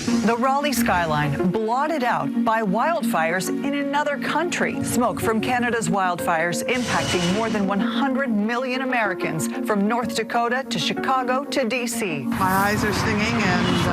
The Raleigh skyline blotted out by wildfires in another country. Smoke from Canada's wildfires impacting more than 100 million Americans from North Dakota to Chicago to D.C. My eyes are stinging and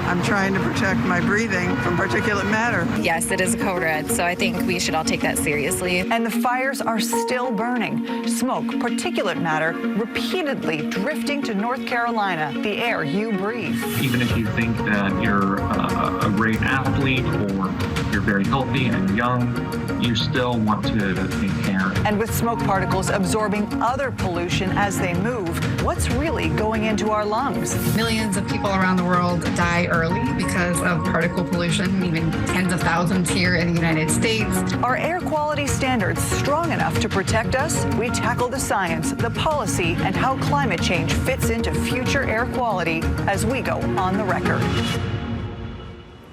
I'm trying to protect my breathing from particulate matter. Yes, it is a code red, so I think we should all take that seriously. And the fires are still burning. Smoke, particulate matter, repeatedly drifting to North Carolina, the air you breathe. Even if you think that you're a great athlete or you're very healthy and young, you still want to take care. And with smoke particles absorbing other pollution as they move, what's really going into our lungs? Millions of people around the world die early because of particle pollution, even tens of thousands here in the United States. Are air quality standards strong enough to protect us? We tackle the science, the policy, and how climate change fits into future air quality as we go on the record.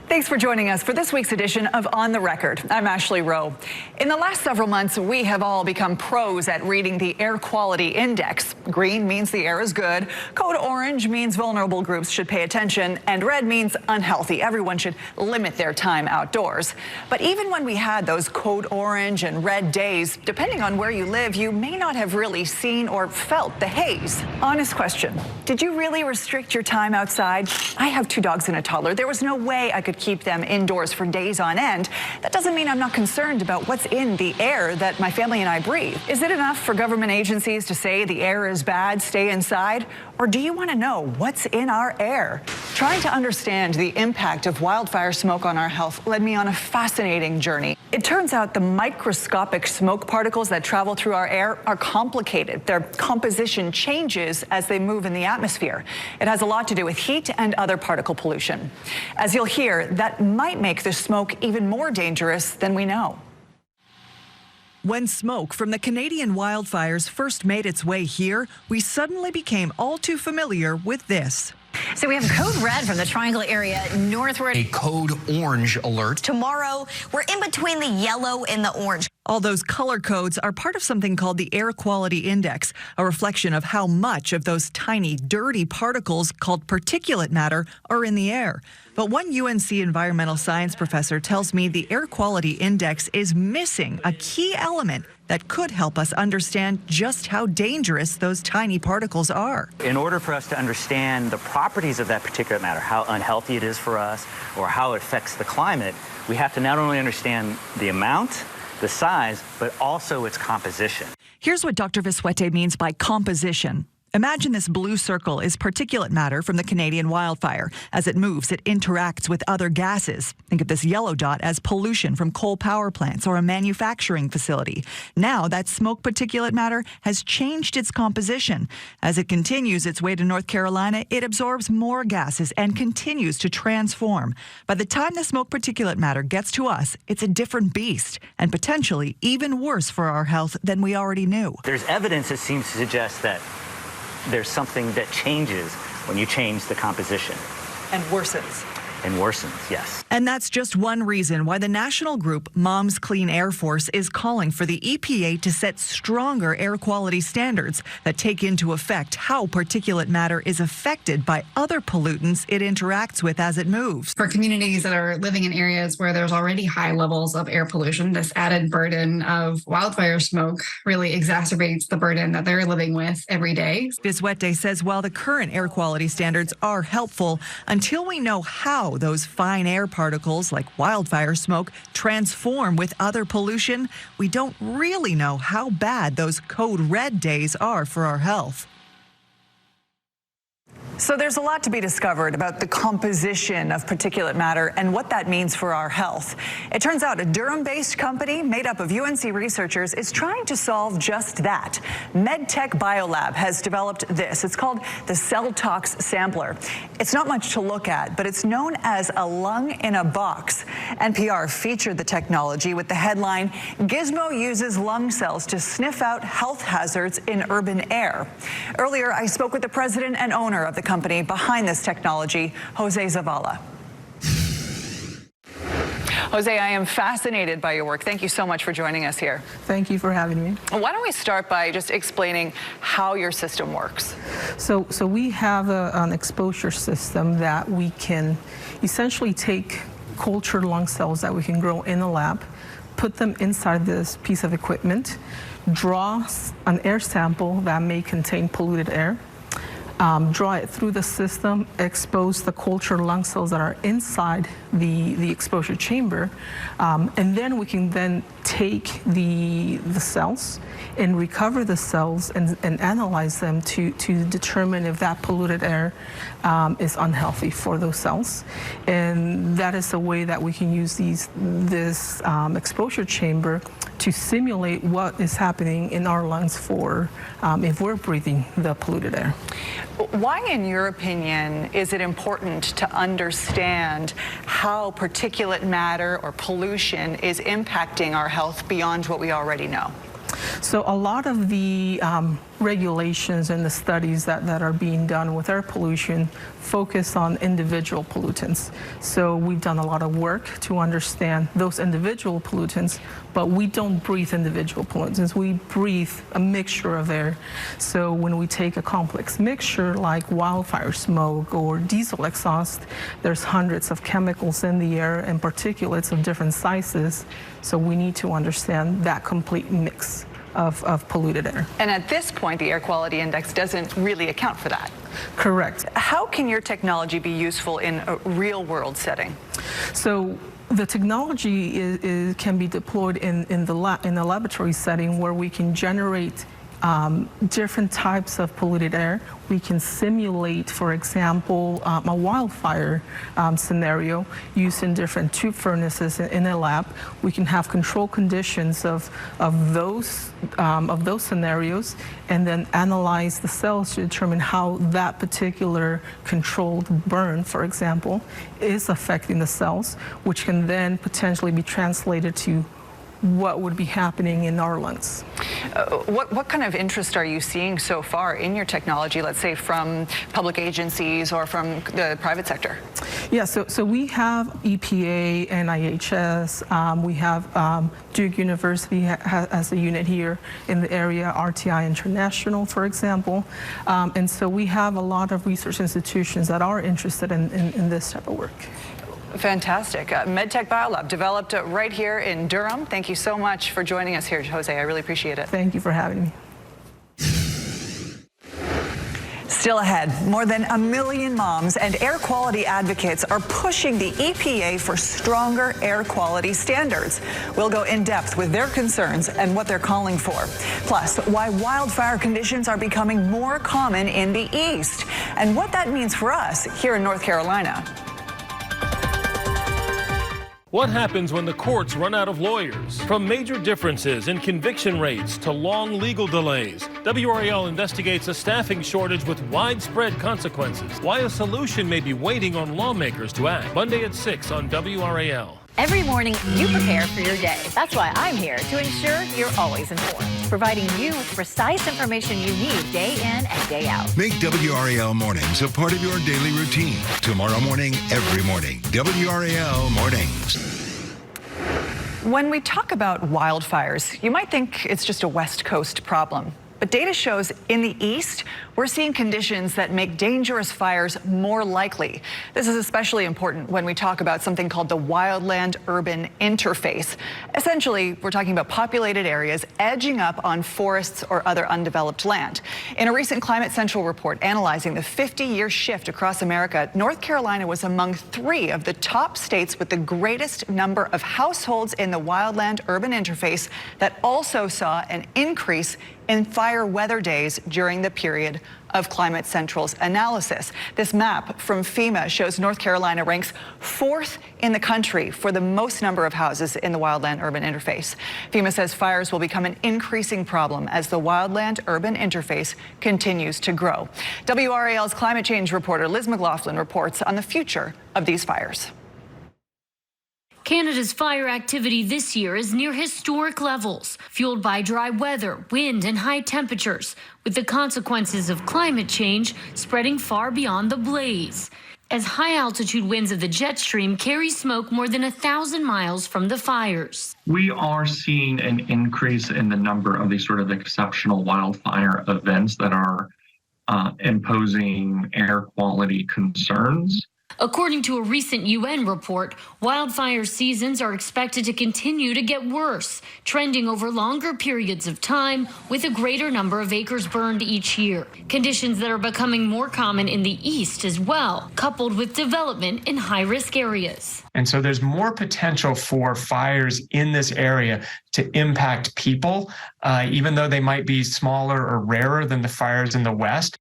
Thanks for joining us for this week's edition of On the Record. I'm Ashley Rowe. In the last several months, we have all become pros at reading the Air Quality Index. Green means the air is good, code orange means vulnerable groups should pay attention, and red means unhealthy. Everyone should limit their time outdoors. But even when we had those code orange and red days, depending on where you live, you may not have really seen or felt the haze. Honest question, did you really restrict your time outside? I have 2 dogs and a toddler. There was no way I could keep them indoors for days on end. That doesn't mean I'm not concerned about what's in the air that my family and I breathe. Is it enough for government agencies to say the air is bad, stay inside? Or do you want to know what's in our air? Trying to understand the impact of wildfire smoke on our health led me on a fascinating journey. It turns out the microscopic smoke particles that travel through our air are complicated. Their composition changes as they move in the atmosphere. It has a lot to do with heat and other particle pollution. As you'll hear, that might make the smoke even more dangerous than we know. When smoke from the Canadian wildfires first made its way here, we suddenly became all too familiar with this. So we have code red from the Triangle area northward. A code orange alert. Tomorrow, we're in between the yellow and the orange. All those color codes are part of something called the Air Quality Index, a reflection of how much of those tiny, dirty particles called particulate matter are in the air. But one UNC environmental science professor tells me the Air Quality Index is missing a key element that could help us understand just how dangerous those tiny particles are. In order for us to understand the properties of that particulate matter, how unhealthy it is for us, or how it affects the climate, we have to not only understand the amount, the size, but also its composition. Here's what Dr. Viswete means by composition. Imagine this blue circle is particulate matter from the Canadian wildfire. As it moves, it interacts with other gases. Think of this yellow dot as pollution from coal power plants or a manufacturing facility. Now that smoke particulate matter has changed its composition. As it continues its way to North Carolina, it absorbs more gases and continues to transform. By the time the smoke particulate matter gets to us, it's a different beast and potentially even worse for our health than we already knew. There's evidence that seems to suggest that there's something that changes when you change the composition. And worsens. And worsens, yes. And that's just one reason why the national group Moms Clean Air Force is calling for the EPA to set stronger air quality standards that take into effect how particulate matter is affected by other pollutants it interacts with as it moves. For communities that are living in areas where there's already high levels of air pollution, this added burden of wildfire smoke really exacerbates the burden that they're living with every day. Viswete says while the current air quality standards are helpful, until we know how those fine air particles like wildfire smoke transform with other pollution, we don't really know how bad those code red days are for our health. So there's a lot to be discovered about the composition of particulate matter and what that means for our health. It turns out a Durham-based company made up of UNC researchers is trying to solve just that. Medtech BioLab has developed this. It's called the Cell Tox Sampler. It's not much to look at, but it's known as a lung in a box. NPR featured the technology with the headline, "Gizmo uses lung cells to sniff out health hazards in urban air." Earlier, I spoke with the president and owner of the company behind this technology, Jose Zavala. Jose, I am fascinated by your work. Thank you so much for joining us here. Thank you for having me. Why don't we start by just explaining how your system works? So we have an exposure system that we can essentially take cultured lung cells that we can grow in the lab, put them inside this piece of equipment, draw an air sample that may contain polluted air, draw it through the system, expose the cultured lung cells that are inside the exposure chamber, and then we can then take the cells and recover the cells and analyze them to determine if that polluted air is unhealthy for those cells. And that is the way that we can use this exposure chamber to simulate what is happening in our lungs for if we're breathing the polluted air. Why, in your opinion, is it important to understand how particulate matter or pollution is impacting our health beyond what we already know? So a lot of the regulations and the studies that are being done with air pollution focus on individual pollutants. So we've done a lot of work to understand those individual pollutants, but we don't breathe individual pollutants. We breathe a mixture of air. So when we take a complex mixture like wildfire smoke or diesel exhaust, there's hundreds of chemicals in the air and particulates of different sizes. So we need to understand that complete mix of polluted air. And at this point, the air quality index doesn't really account for that. Correct. How can your technology be useful in a real-world setting? So the technology can be deployed in a laboratory setting where we can generate different types of polluted air. We can simulate, for example, a wildfire scenario using different tube furnaces in a lab. We can have control conditions of those scenarios and then analyze the cells to determine how that particular controlled burn, for example, is affecting the cells, which can then potentially be translated to what would be happening in our lungs. What kind of interest are you seeing so far in your technology, let's say from public agencies or from the private sector? Yeah, so we have EPA, NIHS, we have Duke University has a unit here in the area, RTI International, for example. And so we have a lot of research institutions that are interested in this type of work. Fantastic. Medtech BioLab, developed right here in Durham. Thank you so much for joining us here, Jose. I really appreciate it. Thank you for having me. Still ahead, more than 1 million moms and air quality advocates are pushing the EPA for stronger air quality standards. We'll go in depth with their concerns and what they're calling for. Plus, why wildfire conditions are becoming more common in the East and what that means for us here in North Carolina. What happens when the courts run out of lawyers? From major differences in conviction rates to long legal delays, WRAL investigates a staffing shortage with widespread consequences. Why a solution may be waiting on lawmakers to act. Monday at 6 on WRAL. Every morning, you prepare for your day. That's why I'm here, to ensure you're always informed, providing you with precise information you need day in and day out. Make WRAL mornings a part of your daily routine. Tomorrow morning, every morning. WRAL Mornings. When we talk about wildfires, you might think it's just a West Coast problem. But data shows in the East, we're seeing conditions that make dangerous fires more likely. This is especially important when we talk about something called the wildland-urban interface. Essentially, we're talking about populated areas edging up on forests or other undeveloped land. In a recent Climate Central report analyzing the 50-year shift across America, North Carolina was among 3 of the top states with the greatest number of households in the wildland-urban interface that also saw an increase in fire weather days during the period of Climate Central's analysis. This map from FEMA shows North Carolina ranks 4th in the country for the most number of houses in the wildland-urban interface. FEMA says fires will become an increasing problem as the wildland-urban interface continues to grow. WRAL's climate change reporter Liz McLaughlin reports on the future of these fires. Canada's fire activity this year is near historic levels, fueled by dry weather, wind, and high temperatures, with the consequences of climate change spreading far beyond the blaze. as high-altitude winds of the jet stream carry smoke more than 1,000 miles from the fires. We are seeing an increase in the number of these sort of exceptional wildfire events that are imposing air quality concerns. According to a recent UN report, wildfire seasons are expected to continue to get worse, trending over longer periods of time with a greater number of acres burned each year. Conditions that are becoming more common in the east as well, coupled with development in high-risk areas. And so there's more potential for fires in this area to impact people, even though they might be smaller or rarer than the fires in the west.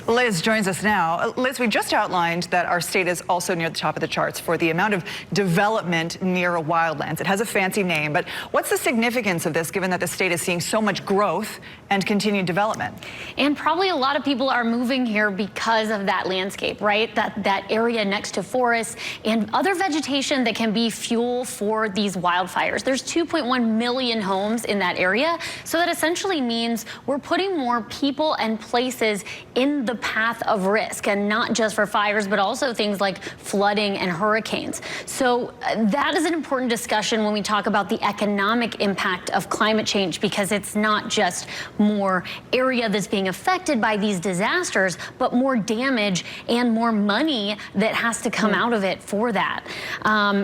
Liz joins us now. Liz, we just outlined that our state is also near the top of the charts for the amount of development near wildlands. It has a fancy name, but what's the significance of this given that the state is seeing so much growth and continued development? And probably a lot of people are moving here because of that landscape, right? That area next to forests and other vegetation that can be fuel for these wildfires. There's 2.1 million homes in that area. So that essentially means we're putting more people and places in the path of risk, and not just for fires, but also things like flooding and hurricanes. So that is an important discussion when we talk about the economic impact of climate change, because it's not just more area that's being affected by these disasters, but more damage and more money that has to come out of it for that.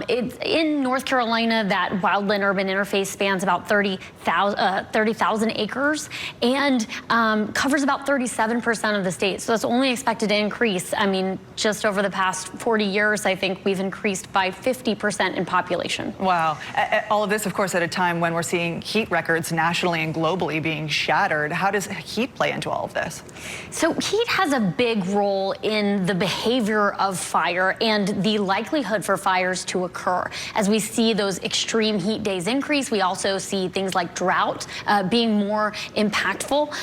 It's in North Carolina, that wildland-urban interface spans about 30,000 acres and covers about 37% of the state. So it's only expected to increase. I mean, just over the past 40 years, I think we've increased by 50% in population. Wow. All of this, of course, at a time when we're seeing heat records nationally and globally being shattered. How does heat play into all of this? So heat has a big role in the behavior of fire and the likelihood for fires to occur. As we see those extreme heat days increase, we also see things like drought being more impactful.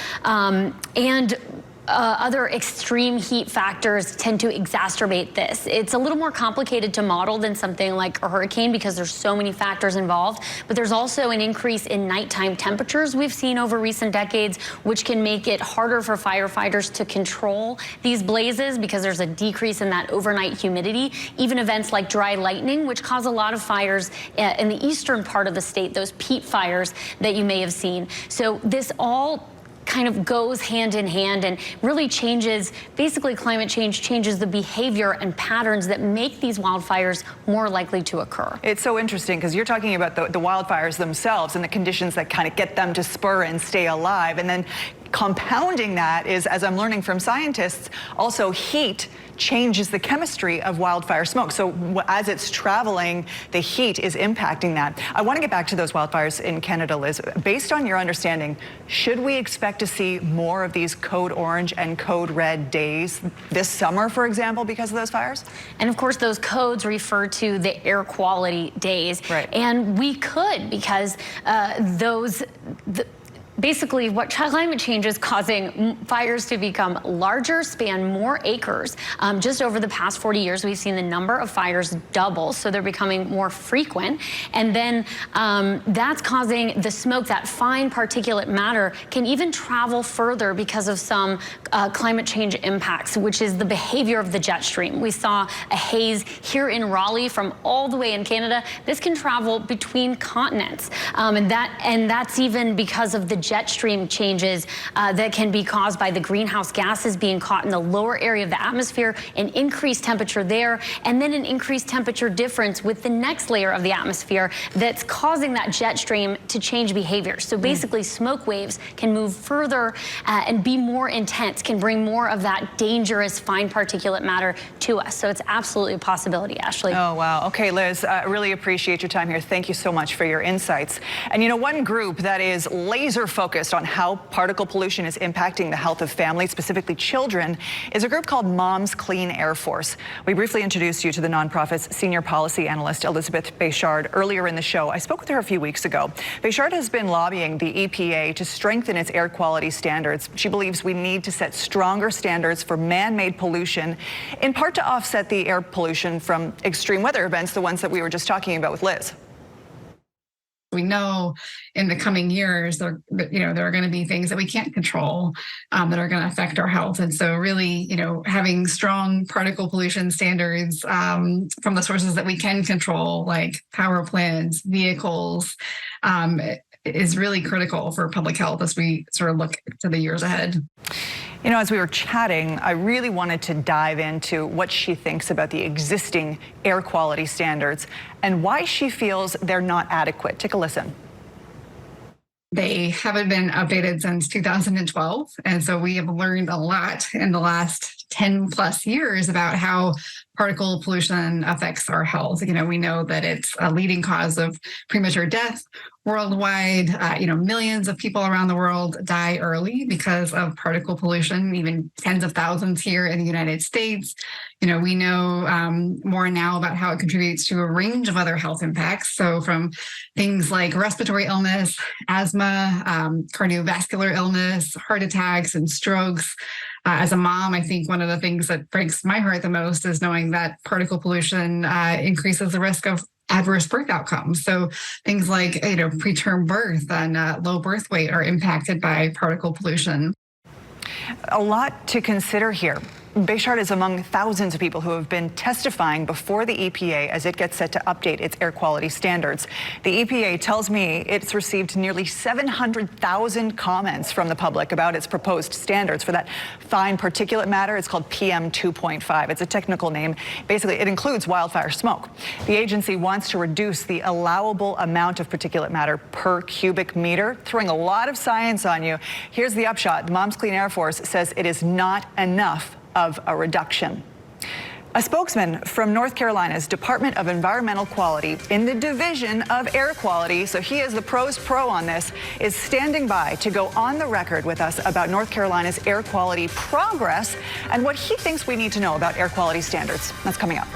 Other extreme heat factors tend to exacerbate this. It's a little more complicated to model than something like a hurricane because there's so many factors involved, but there's also an increase in nighttime temperatures we've seen over recent decades, which can make it harder for firefighters to control these blazes because there's a decrease in that overnight humidity. Even events like dry lightning, which cause a lot of fires in the eastern part of the state, those peat fires that you may have seen. So this all kind of goes hand in hand and really changes, basically climate change changes the behavior and patterns that make these wildfires more likely to occur. It's so interesting because you're talking about the wildfires themselves and the conditions that kind of get them to spur and stay alive. And then compounding that is, as I'm learning from scientists, also heat changes the chemistry of wildfire smoke. So as it's traveling, the heat is impacting that. I want to get back to those wildfires in Canada, Liz. Based on your understanding, should we expect to see more of these code orange and code red days this summer, for example, because of those fires? And of course, those codes refer to the air quality days. Right. And we could, because basically, what climate change is causing fires to become larger, span more acres. Just over the past 40 years, we've seen the number of fires double, so they're becoming more frequent. And then that's causing the smoke, that fine particulate matter, can even travel further because of some climate change impacts, which is the behavior of the jet stream. We saw a haze here in Raleigh from all the way in Canada. This can travel between continents, and that's even because of the jet stream changes that can be caused by the greenhouse gases being caught in the lower area of the atmosphere, an increased temperature there, and then an increased temperature difference with the next layer of the atmosphere that's causing that jet stream to change behavior. So basically, smoke waves can move further and be more intense, can bring more of that dangerous fine particulate matter to us. So it's absolutely a possibility, Ashley. Oh, wow. Okay, Liz, really appreciate your time here. Thank you so much for your insights. And you know, one group that is laser focused on how particle pollution is impacting the health of families, specifically children, is a group called Moms Clean Air Force. We briefly introduced you to the nonprofit's senior policy analyst, Elizabeth Béchard, earlier in the show. I spoke with her a few weeks ago. Béchard has been lobbying the EPA to strengthen its air quality standards. She believes we need to set stronger standards for man-made pollution, in part to offset the air pollution from extreme weather events, the ones that we were just talking about with Liz. We know in the coming years, there are going to be things that we can't control that are going to affect our health. And so really, having strong particle pollution standards from the sources that we can control, like power plants, vehicles, is really critical for public health as we sort of look to the years ahead. As we were chatting, I really wanted to dive into what she thinks about the existing air quality standards and why she feels they're not adequate. Take a listen. They haven't been updated since 2012. And so we have learned a lot in the last 10 plus years about how particle pollution affects our health. We know that it's a leading cause of premature death worldwide. Millions of people around the world die early because of particle pollution, even tens of thousands here in the United States. We know more now about how it contributes to a range of other health impacts. So from things like respiratory illness, asthma, cardiovascular illness, heart attacks, and strokes. As a mom, I think one of the things that breaks my heart the most is knowing that particle pollution increases the risk of adverse birth outcomes. So things like, preterm birth and low birth weight are impacted by particle pollution. A lot to consider here. Bayshard is among thousands of people who have been testifying before the EPA as it gets set to update its air quality standards. The EPA tells me it's received nearly 700,000 comments from the public about its proposed standards for that fine particulate matter. It's called PM 2.5. It's a technical name. Basically, it includes wildfire smoke. The agency wants to reduce the allowable amount of particulate matter per cubic meter, throwing a lot of science on you. Here's the upshot. The Moms Clean Air Force says it is not enough of a reduction. A spokesman from North Carolina's Department of Environmental Quality in the Division of Air Quality, so he is the pro's pro on this, is standing by to go on the record with us about North Carolina's air quality progress and what he thinks we need to know about air quality standards. That's coming up.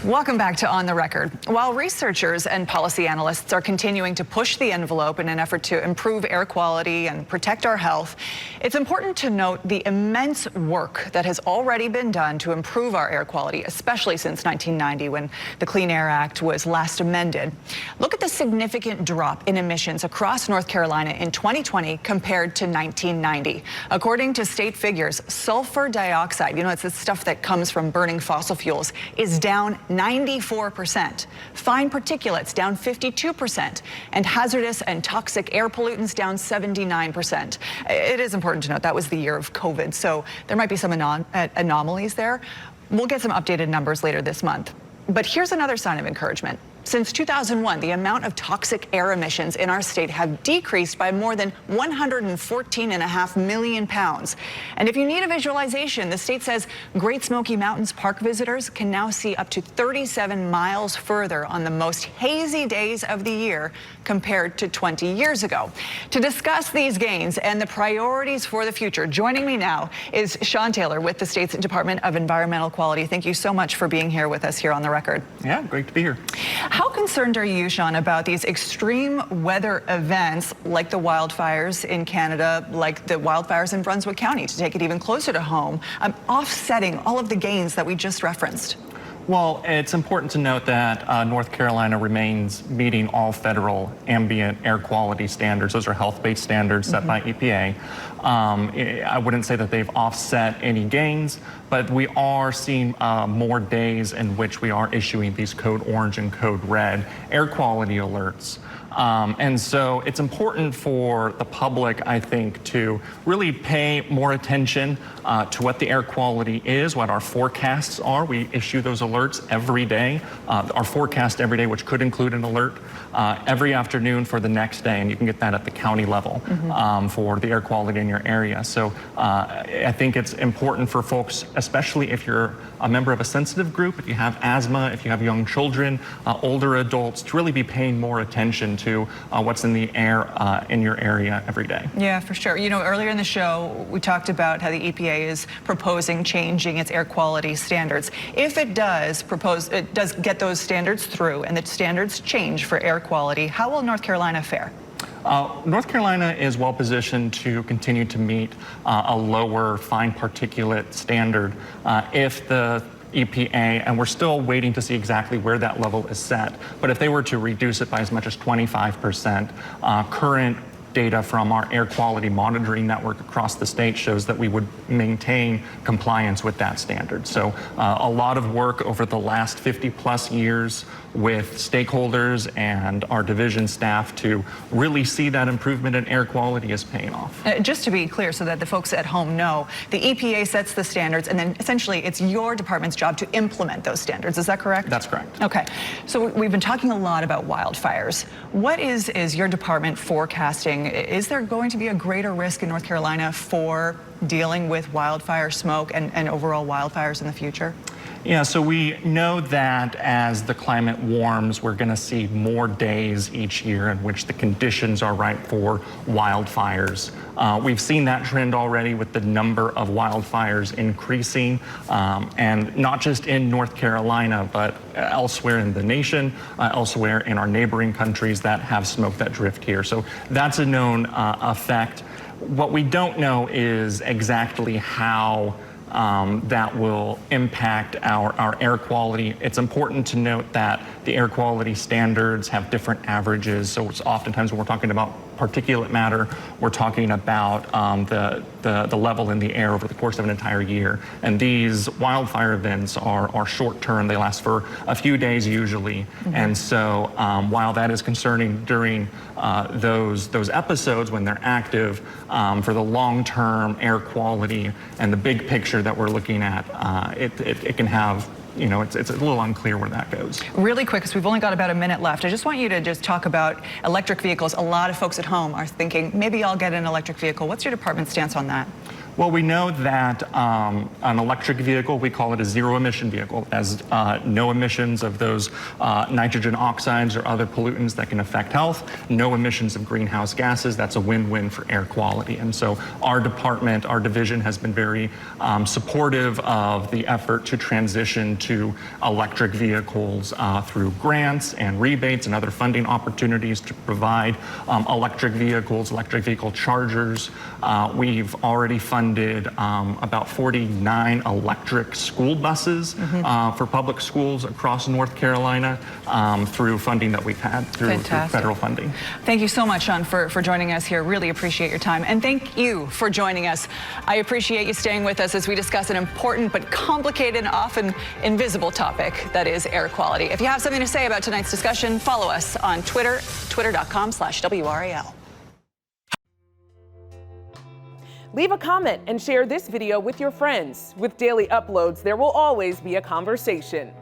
Welcome back to On the Record. While researchers and policy analysts are continuing to push the envelope in an effort to improve air quality and protect our health, it's important to note the immense work that has already been done to improve our air quality, especially since 1990 when the Clean Air Act was last amended. Look at the significant drop in emissions across North Carolina in 2020 compared to 1990. According to state figures, sulfur dioxide, it's the stuff that comes from burning fossil fuels, is down 94%, fine particulates down 52%, and hazardous and toxic air pollutants down 79%. It is important to note that was the year of COVID, so there might be some anomalies there. We'll get some updated numbers later this month. But here's another sign of encouragement. Since 2001, the amount of toxic air emissions in our state have decreased by more than 114.5 million pounds. And if you need a visualization, the state says Great Smoky Mountains park visitors can now see up to 37 miles further on the most hazy days of the year compared to 20 years ago. To discuss these gains and the priorities for the future, joining me now is Sean Taylor with the state's Department of Environmental Quality. Thank you so much for being here with us here on the record. Yeah, great to be here. How concerned are you, Sean, about these extreme weather events like the wildfires in Canada, like the wildfires in Brunswick County, to take it even closer to home, offsetting all of the gains that we just referenced? Well, it's important to note that North Carolina remains meeting all federal ambient air quality standards. Those are health-based standards set by EPA. I wouldn't say that they've offset any gains, but we are seeing more days in which we are issuing these code orange and code red air quality alerts. And so it's important for the public, I think, to really pay more attention to what the air quality is, what our forecasts are. We issue those alerts every day, our forecast every day, which could include an alert every afternoon for the next day. And you can get that at the county level for the air quality in your area. So I think it's important for folks, especially if you're a member of a sensitive group, if you have asthma, if you have young children, older adults, to really be paying more attention to what's in the air in your area every day. Yeah, for sure. Earlier in the show, we talked about how the EPA is proposing changing its air quality standards. If it does get those standards through and the standards change for air quality, how will North Carolina fare? North Carolina is well positioned to continue to meet a lower fine particulate standard if the EPA, and we're still waiting to see exactly where that level is set, but if they were to reduce it by as much as 25%, current data from our air quality monitoring network across the state shows that we would maintain compliance with that standard. So a lot of work over the last 50 plus years with stakeholders and our division staff to really see that improvement in air quality is paying off. Just to be clear, so that the folks at home know, the EPA sets the standards, and then essentially it's your department's job to implement those standards. Is that correct? That's correct. Okay. So we've been talking a lot about wildfires. What is your department forecasting? Is there going to be a greater risk in North Carolina for dealing with wildfire smoke and overall wildfires in the future? Yeah, so we know that as the climate warms, we're going to see more days each year in which the conditions are right for wildfires. We've seen that trend already with the number of wildfires increasing, and not just in North Carolina, but elsewhere in the nation, elsewhere in our neighboring countries that have smoke that drift here. So that's a known effect. What we don't know is exactly how that will impact our air quality. It's important to note that the air quality standards have different averages. So it's oftentimes when we're talking about particulate matter, we're talking about the level in the air over the course of an entire year. And these wildfire events are short term. They last for a few days usually. Mm-hmm. And so while that is concerning during those episodes when they're active, for the long term air quality and the big picture that we're looking at, it can have, you know, it's a little unclear where that goes. Really quick, because we've only got about a minute left, I just want you to just talk about electric vehicles. A lot of folks at home are thinking, maybe I'll get an electric vehicle. What's your department's stance on that? Well, we know that an electric vehicle, we call it a zero emission vehicle, has no emissions of those nitrogen oxides or other pollutants that can affect health, no emissions of greenhouse gases. That's a win-win for air quality. And so our department, our division has been very supportive of the effort to transition to electric vehicles through grants and rebates and other funding opportunities to provide electric vehicles, electric vehicle chargers. We've already funded about 49 electric school buses for public schools across North Carolina through funding that we've had through federal funding. Thank you so much, Sean, for joining us here. Really appreciate your time. And thank you for joining us. I appreciate you staying with us as we discuss an important but complicated and often invisible topic that is air quality. If you have something to say about tonight's discussion, follow us on Twitter, twitter.com/WRAL. Leave a comment and share this video with your friends. With daily uploads, there will always be a conversation.